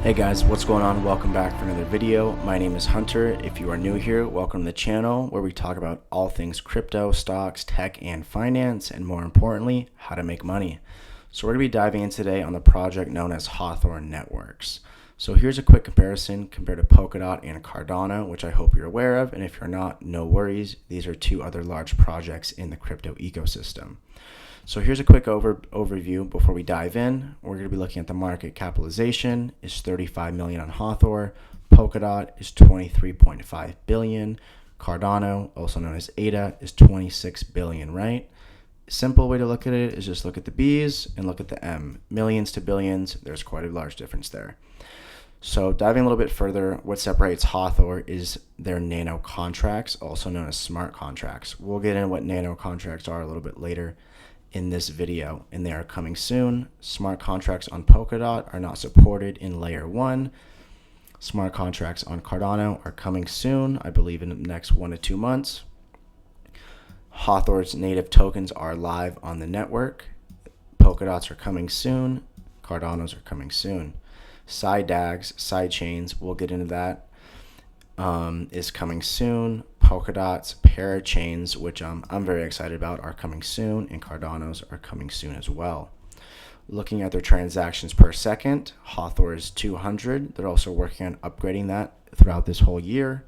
Hey guys, what's going on? Welcome back for another video. My name is Hunter. If you are new here, welcome to the channel where we talk about all things crypto, stocks, tech, and finance, and more importantly, how to make money. So we're going to be diving in today on the project known as Hathor Networks. So here's a quick comparison compared to Polkadot and Cardano, which I hope you're aware of, and if you're not, no worries. These are two other large projects in the crypto ecosystem. So here's a quick overview before we dive in. We're going to be looking at the market capitalization is 35 million on Hathor. Polkadot is 23.5 billion. Cardano, also known as ADA, is 26 billion, right? Simple way to look at it is just look at the B's and look at the M. Millions to billions, there's quite a large difference there. So diving a little bit further, what separates Hathor is their nano contracts, also known as smart contracts. We'll get into what nano contracts are a little bit later in this video, and they are coming soon. Smart contracts on Polkadot are not supported in layer 1. Smart contracts on Cardano are coming soon, I believe in the next 1 to 2 months. Hathor's native tokens are live on the network. Polkadots are coming soon. Cardano's are coming soon. Side DAGs, side chains, we'll get into that, is coming soon. Polkadot's parachains, which I'm very excited about, are coming soon, and Cardano's are coming soon as well. Looking at their transactions per second, Hathor is 200. They're also working on upgrading that throughout this whole year.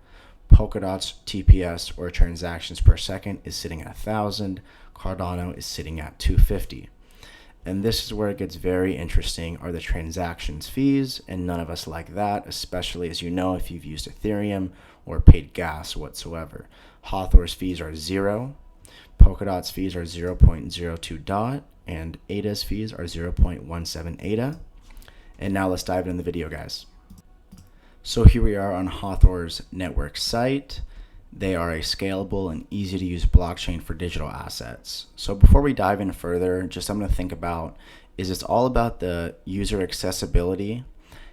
Polkadot's TPS, or transactions per second, is sitting at 1,000. Cardano is sitting at 250. And this is where it gets very interesting, are the transactions fees, and none of us like that, especially as you know if you've used Ethereum or paid gas whatsoever. Hathor's fees are 0, Polkadot's fees are 0.02 DOT, and ADA's fees are 0.17 ADA. And now let's dive into the video, guys. So here we are on Hathor's network site. They are a scalable and easy to use blockchain for digital assets. So before we dive in further, just something to think about is it's all about the user accessibility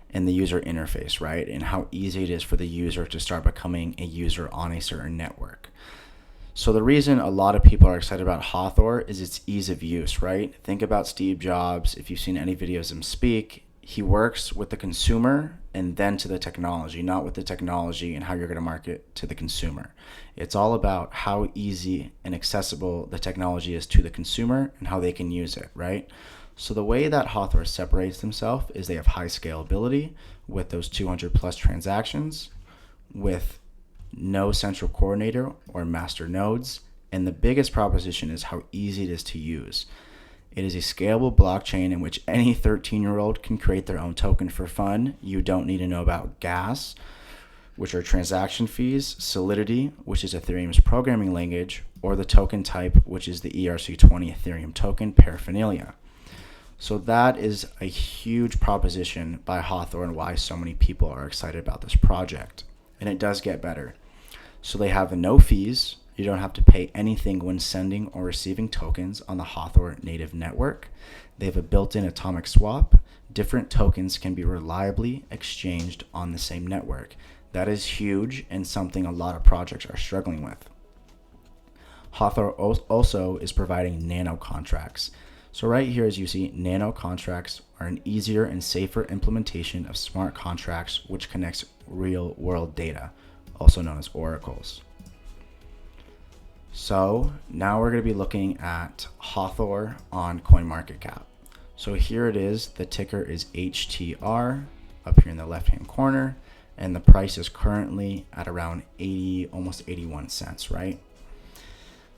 and the user interface, right? And how easy it is for the user to start becoming a user on a certain network. So the reason a lot of people are excited about Hathor is its ease of use, right? Think about Steve Jobs. If you've seen any videos of him speak, he works with the consumer and then to the technology, not with the technology and how you're going to market to the consumer. It's all about how easy and accessible the technology is to the consumer and how they can use it, right? So the way that Hathor separates themselves is they have high scalability with those 200 plus transactions, with no central coordinator or master nodes, and the biggest proposition is how easy it is to use. It is a scalable blockchain in which any 13-year-old can create their own token for fun. You don't need to know about gas, which are transaction fees, Solidity, which is Ethereum's programming language, or the token type, which is the ERC20 Ethereum token paraphernalia. So that is a huge proposition by Hathor and why so many people are excited about this project. And it does get better. So they have no fees. You don't have to pay anything when sending or receiving tokens on the Hathor native network. They have a built-in atomic swap. Different tokens can be reliably exchanged on the same network. That is huge and something a lot of projects are struggling with. Hathor also is providing nano contracts. So right here, as you see, nano contracts are an easier and safer implementation of smart contracts which connects real-world data, also known as oracles. So now we're going to be looking at Hathor on CoinMarketCap. So here it is. The ticker is HTR up here in the left-hand corner, and the price is currently at around 80, almost 81 cents, right?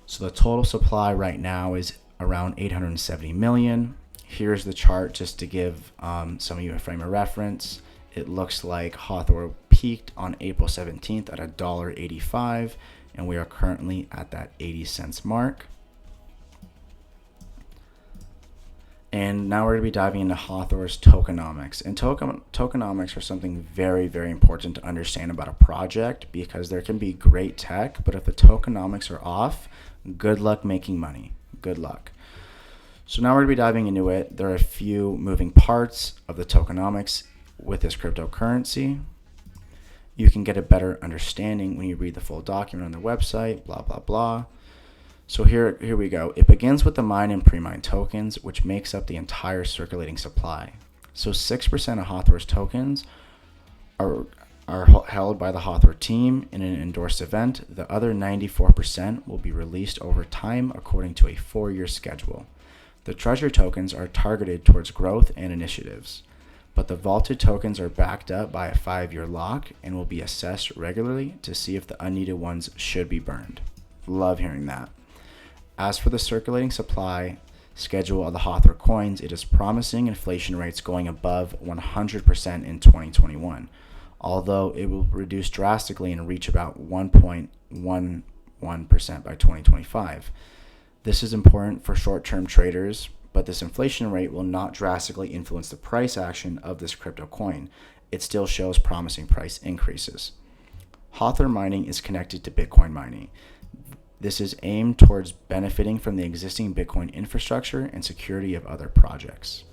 So the total supply right now is around 870 million. Here's the chart just to give some of you a frame of reference. It looks like Hathor peaked on April 17th at $1.85, and we are currently at that 80 cents mark. And now we're going to be diving into Hathor's tokenomics. And tokenomics are something very, very important to understand about a project, because there can be great tech, but if the tokenomics are off, good luck making money. Good luck. So now we're going to be diving into it. There are a few moving parts of the tokenomics with this cryptocurrency. You can get a better understanding when you read the full document on their website, blah, blah, blah. So here we go. It begins with the mine and pre-mine tokens, which makes up the entire circulating supply. So 6% of Hathor's tokens are held by the Hathor team in an endorsed event. The other 94% will be released over time according to a 4-year schedule. The treasure tokens are targeted towards growth and initiatives, but the vaulted tokens are backed up by a 5-year lock and will be assessed regularly to see if the unneeded ones should be burned. Love hearing that. As for the circulating supply schedule of the Hathor coins, it is promising inflation rates going above 100% in 2021, although it will reduce drastically and reach about 1.11% by 2025. This is important for short-term traders, but this inflation rate will not drastically influence the price action of this crypto coin. It still shows promising price increases. Hathor mining is connected to Bitcoin mining. This is aimed towards benefiting from the existing Bitcoin infrastructure and security of other projects.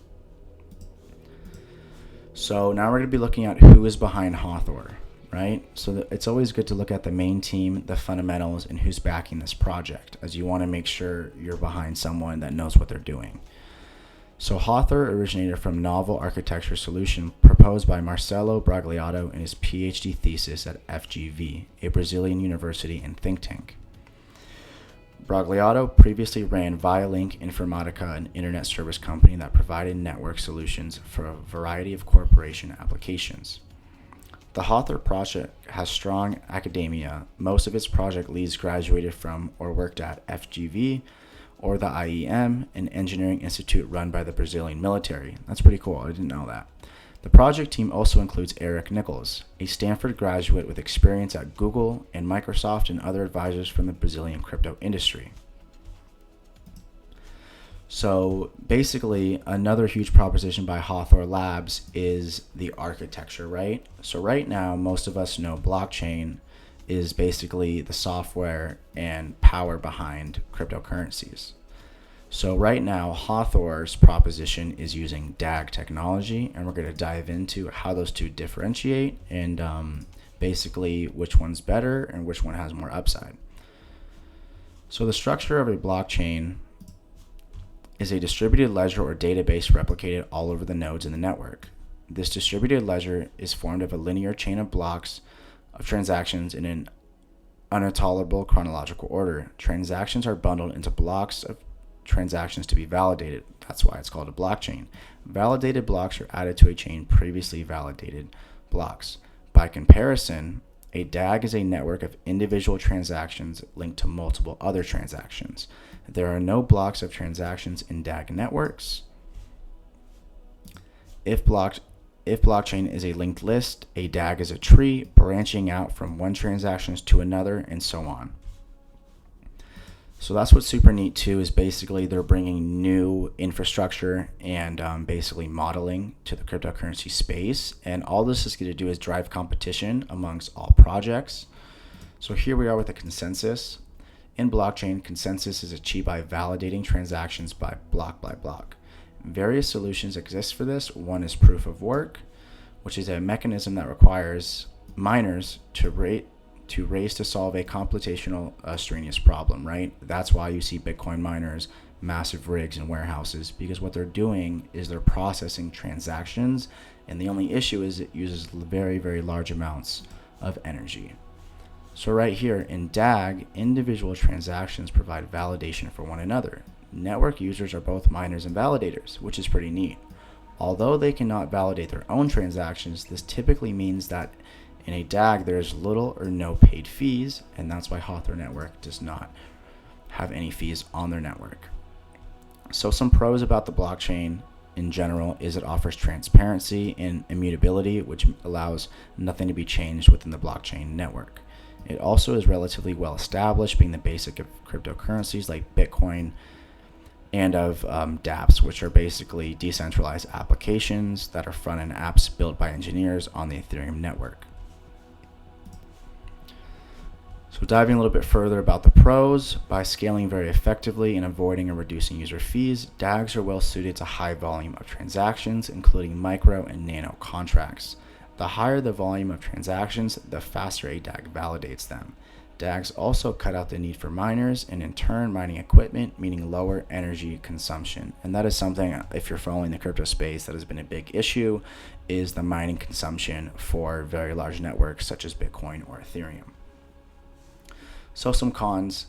So now we're going to be looking at who is behind Hathor, right? So it's always good to look at the main team, the fundamentals, and who's backing this project, as you want to make sure you're behind someone that knows what they're doing. So Hathor originated from novel architecture solution proposed by Marcelo Bragliato in his PhD thesis at FGV, a Brazilian university and think tank. Bragliato previously ran Vialink Informatica, an internet service company that provided network solutions for a variety of corporation applications. The Hathor project has strong academia. Most of its project leads graduated from or worked at FGV or the IEM, an engineering institute run by the Brazilian military. That's pretty cool. I didn't know that. The project team also includes Eric Nichols, a Stanford graduate with experience at Google and Microsoft and other advisors from the Brazilian crypto industry. So basically, another huge proposition by Hathor Labs is the architecture, right? So right now, most of us know blockchain is basically the software and power behind cryptocurrencies. So right now, Hathor's proposition is using DAG technology, and we're going to dive into how those two differentiate and basically which one's better and which one has more upside. So the structure of a blockchain is a distributed ledger or database replicated all over the nodes in the network. This distributed ledger is formed of a linear chain of blocks of transactions in an uninterruptible chronological order. Transactions are bundled into blocks of transactions to be validated. That's why it's called a blockchain. Validated blocks are added to a chain previously validated blocks. By comparison, a DAG is a network of individual transactions linked to multiple other transactions. There are no blocks of transactions in DAG networks. If blockchain is a linked list, a DAG is a tree branching out from one transaction to another, and so on. So that's what's super neat too, is basically they're bringing new infrastructure and basically modeling to the cryptocurrency space. And all this is going to do is drive competition amongst all projects. So here we are with a consensus. In blockchain, consensus is achieved by validating transactions by block. Various solutions exist for this. One is proof of work, which is a mechanism that requires miners to race to solve a computational strenuous problem, right? That's why you see Bitcoin miners, massive rigs and warehouses, because what they're doing is they're processing transactions, and the only issue is it uses very, very large amounts of energy. So right here in DAG, individual transactions provide validation for one another. Network users are both miners and validators, which is pretty neat. Although they cannot validate their own transactions, this typically means that in a DAG, there is little or no paid fees, and that's why Hathor Network does not have any fees on their network. So some pros about the blockchain in general is it offers transparency and immutability, which allows nothing to be changed within the blockchain network. It also is relatively well established, being the basic of cryptocurrencies like Bitcoin and of dApps, which are basically decentralized applications that are front-end apps built by engineers on the Ethereum network. So diving a little bit further about the pros, by scaling very effectively and avoiding and reducing user fees, DAGs are well suited to high volume of transactions, including micro and nano contracts. The higher the volume of transactions, the faster a DAG validates them. DAGs also cut out the need for miners and in turn mining equipment, meaning lower energy consumption. And that is something, if you're following the crypto space, that has been a big issue, is the mining consumption for very large networks such as Bitcoin or Ethereum. So some cons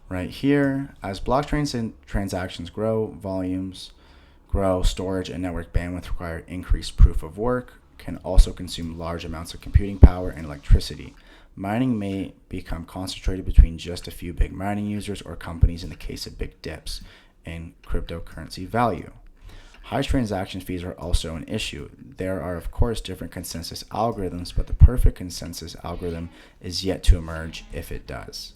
right here. As blockchain transactions grow, volumes grow, storage and network bandwidth require increased proof of work, can also consume large amounts of computing power and electricity. Mining may become concentrated between just a few big mining users or companies in the case of big dips in cryptocurrency value. High transaction fees are also an issue. There are, of course, different consensus algorithms, but the perfect consensus algorithm is yet to emerge if it does.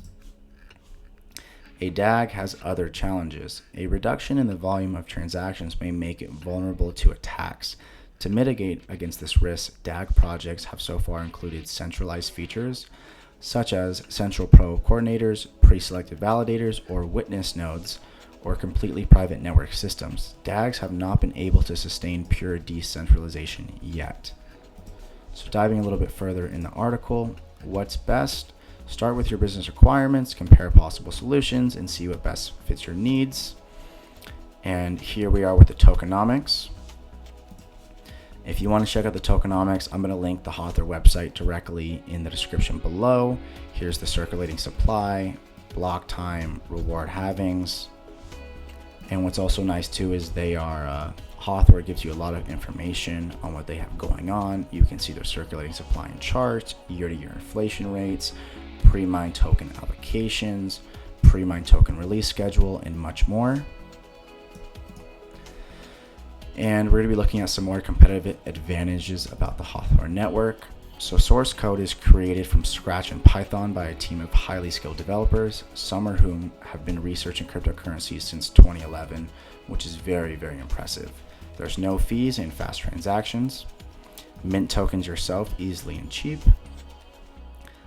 A DAG has other challenges. A reduction in the volume of transactions may make it vulnerable to attacks. To mitigate against this risk, DAG projects have so far included centralized features such as central pro coordinators, pre-selected validators, or witness nodes, or completely private network systems. DAGs have not been able to sustain pure decentralization yet. So diving a little bit further in the article, what's best? Start with your business requirements, compare possible solutions, and see what best fits your needs. And here we are with the tokenomics. If you want to check out the tokenomics, I'm going to link the Hathor website directly in the description below. Here's the circulating supply, block time, reward halvings. And what's also nice too is Hathor gives you a lot of information on what they have going on. You can see their circulating supply and charts, year-to-year inflation rates, pre-mine token allocations, pre-mine token release schedule, and much more. And we're going to be looking at some more competitive advantages about the Hathor network. So source code is created from scratch in Python by a team of highly skilled developers, some of whom have been researching cryptocurrencies since 2011, which is very, very impressive. There's no fees and fast transactions. Mint tokens yourself easily and cheap.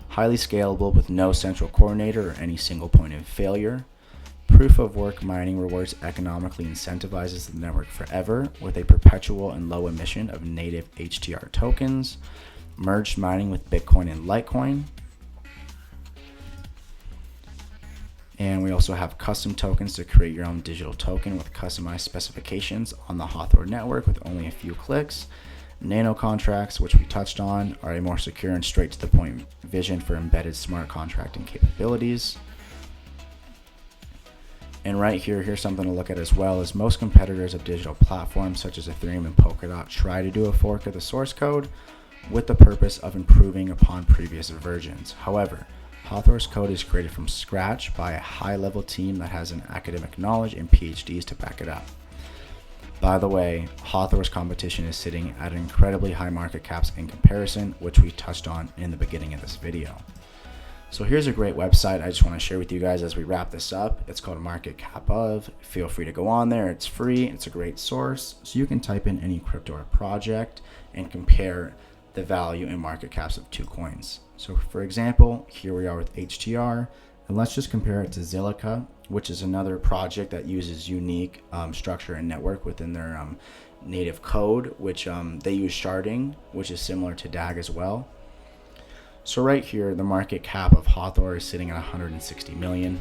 Highly scalable with no central coordinator or any single point of failure. Proof of work mining rewards economically incentivizes the network forever with a perpetual and low emission of native HTR tokens. Merged mining with Bitcoin and Litecoin. And we also have custom tokens to create your own digital token with customized specifications on the Hathor network with only a few clicks. Nano contracts, which we touched on, are a more secure and straight to the point vision for embedded smart contracting capabilities. And right here, here's something to look at as well, is most competitors of digital platforms such as Ethereum and Polkadot try to do a fork of the source code with the purpose of improving upon previous versions. However, Hathor's code is created from scratch by a high-level team that has an academic knowledge and PhDs to back it up. By the way, Hathor's competition is sitting at incredibly high market caps in comparison, which we touched on in the beginning of this video. So here's a great website I just want to share with you guys as we wrap this up. It's called Market Cap Of. Feel free to go on there. It's free. It's a great source. So you can type in any crypto or project and compare the value and market caps of two coins. So for example, here we are with HTR, and let's just compare it to Zilliqa, which is another project that uses unique structure and network within their native code, which they use sharding, which is similar to DAG as well. So right here, the market cap of Hathor is sitting at 160 million.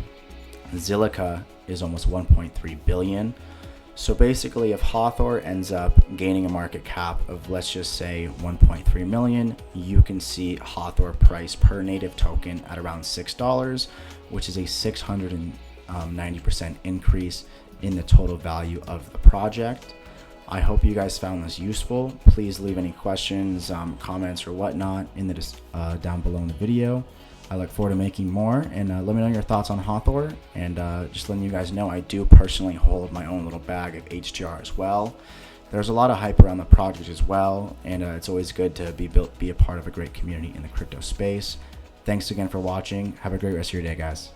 Zilliqa is almost 1.3 billion. So basically, if Hathor ends up gaining a market cap of, let's just say, 1.3 million, you can see Hathor price per native token at around $6, which is a 690% increase in the total value of the project. I hope you guys found this useful. Please leave any questions, comments, or whatnot in the down below in the video. I look forward to making more, and let me know your thoughts on Hathor. And just letting you guys know, I do personally hold my own little bag of HTR as well. There's a lot of hype around the project as well, and it's always good to be a part of a great community in the crypto space. Thanks again for watching. Have a great rest of your day, guys.